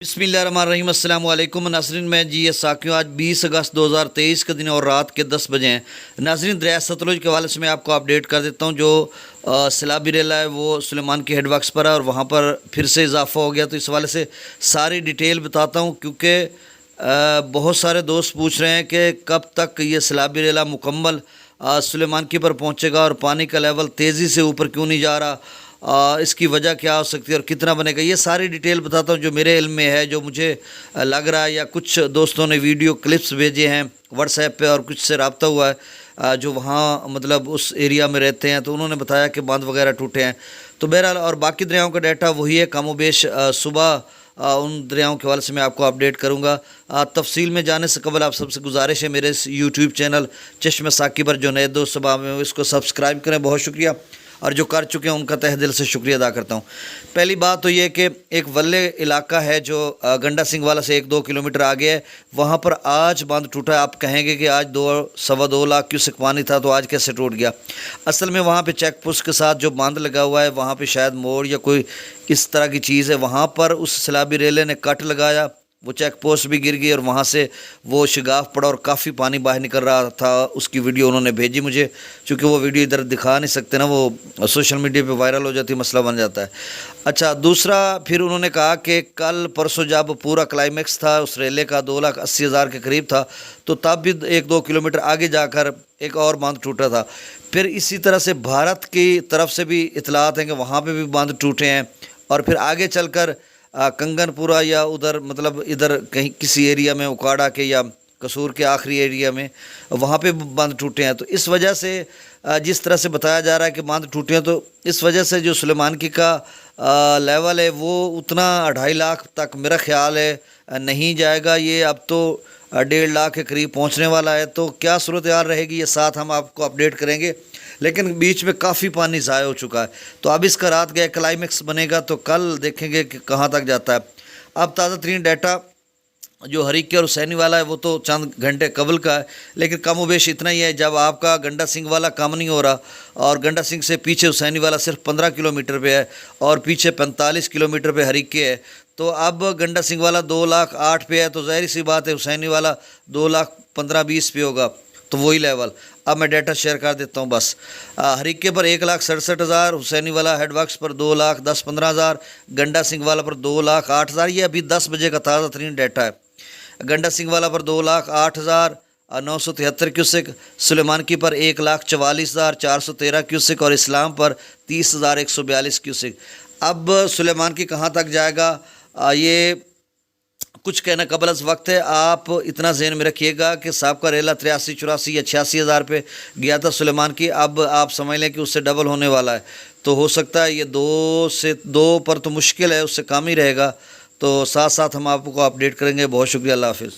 बिस्मिल्लाहिर्रहमानिर्रहीम अस्सलाम वालेकुम नाज़रीन। मैं जी एस साकियों आज 20 अगस्त 2023 के दिन और रात के 10 बजे हैं। नाज़रीन, दरिया सतलुज के हवाले से मैं आपको अपडेट कर देता हूँ। जो सैलाबी रेला है वो सुलेमान की हेडवर्क्स पर है और वहाँ पर फिर से इजाफा हो गया, तो इस हवाले से सारी डिटेल बताता हूँ, क्योंकि बहुत सारे दोस्त पूछ रहे हैं कि कब तक ये सैलाबी रेला मुकम्मल सुलेमान की पर पहुँचेगा और पानी का लेवल तेज़ी से ऊपर क्यों नहीं जा रहा, इसकी वजह क्या हो सकती है और कितना बनेगा। ये सारी डिटेल बताता हूँ जो मेरे इल्म में है, जो मुझे लग रहा है, या कुछ दोस्तों ने वीडियो क्लिप्स भेजे हैं व्हाट्सएप पे और कुछ से रब्ता हुआ है जो वहाँ मतलब उस एरिया में रहते हैं, तो उन्होंने बताया कि बांध वगैरह टूटे हैं। तो बहरहाल और बाकी दरियाओं का डाटा वही है, कम व बेश सुबह उन दरियाओं के हवाले से मैं आपको अपडेट करूँगा। तफसील में जाने से कबल आप सबसे गुजारिश है, मेरे इस यूट्यूब चैनल चश्मे साकी पर जो नए दोस्त सुबह में इसको सब्सक्राइब करें। बहुत शुक्रिया, और जो कर चुके हैं उनका तहे दिल से शुक्रिया अदा करता हूँ। पहली बात तो ये कि एक वल्ले इलाका है जो गंडा सिंह वाला से 1-2 किलोमीटर आगे है, वहाँ पर आज बांध टूटा है। आप कहेंगे कि आज 2-2.25 लाख क्यूसेक पानी था, तो आज कैसे टूट गया। असल में वहाँ पे चेक पोस्ट के साथ जो बांध लगा हुआ है, वहाँ पे शायद मोड़ या कोई इस तरह की चीज़ है, वहाँ पर उस सैलाबी रेले ने कट लगाया, वो चेक पोस्ट भी गिर गई और वहाँ से वो शिगाफ पड़ा और काफ़ी पानी बाहर निकल रहा था। उसकी वीडियो उन्होंने भेजी मुझे, चूँकि वो वीडियो इधर दिखा नहीं सकते ना, वो सोशल मीडिया पे वायरल हो जाती है, मसला बन जाता है। अच्छा, दूसरा फिर उन्होंने कहा कि कल परसों जब पूरा क्लाइमेक्स था उस रेले का 2,80,000 के करीब था, तो तब भी 1-2 किलोमीटर आगे जाकर एक और बांध टूटा था। फिर इसी तरह से भारत की तरफ से भी इतलात हैं कि वहाँ पर भी बांध टूटे हैं, और फिर आगे चलकर कंगनपुरा या उधर मतलब इधर कहीं किसी एरिया में उकाड़ा के या कसूर के आखिरी एरिया में वहाँ पे बांध टूटे हैं। तो इस वजह से जिस तरह से बताया जा रहा है कि बांध टूटे हैं, तो इस वजह से जो सुलेमान की का लेवल है वो उतना 2.5 लाख तक मेरा ख्याल है नहीं जाएगा। ये अब तो 1.5 लाख के करीब पहुँचने वाला है। तो क्या सूरत हाल रहेगी, ये साथ हम आपको अपडेट करेंगे, लेकिन बीच में काफ़ी पानी ज़ाया हो चुका है। तो अब इसका रात गया क्लाइमेक्स बनेगा, तो कल देखेंगे कि कहाँ तक जाता है। अब ताज़ा तरीन डाटा जो हरीके और हुसैनी वाला है वो तो चंद घंटे कबल का है, लेकिन कम वेश इतना ही है, जब आपका गंडा सिंह वाला कम नहीं हो रहा और गंडा सिंह से पीछे हुसैनी वाला सिर्फ 15 किलोमीटर पे है और पीछे 45 किलोमीटर पे हरीके है, तो अब गंडा सिंह वाला 2,08,000 पे है, तो ज़ाहिर सी बात है हुसैनी वाला 2,15,20 पे होगा, तो वही लेवल। अब मैं डाटा शेयर कर देता हूँ बस। हरीके पर 1,67,000, हुसैनी वाला हेडवर्क्स पर 2,10,15,000, गंडा सिंह वाला पर 2,08,000। ये अभी 10 बजे का ताज़ा तरीन डाटा है। गंडा सिंह वाला पर 2,08,973 क्यूसेक, सुलेमान की पर 1,44,413 क्यूसेक और इस्लाम पर 30,142 क्यूसेक। अब सुलेमान की कहाँ तक जाएगा ये कुछ कहना कबल अज़ वक्त है। आप इतना ज़हन में रखिएगा कि साहब रेला 83-84 या 86,000 पे गया था सुलेमान की, अब आप समझ लें कि उससे डबल होने वाला है। तो हो सकता है ये 2 पर तो मुश्किल है, उससे कम ही रहेगा। तो साथ साथ हम आपको अपडेट करेंगे। बहुत शुक्रिया, अल्लाह हाफ़िज़।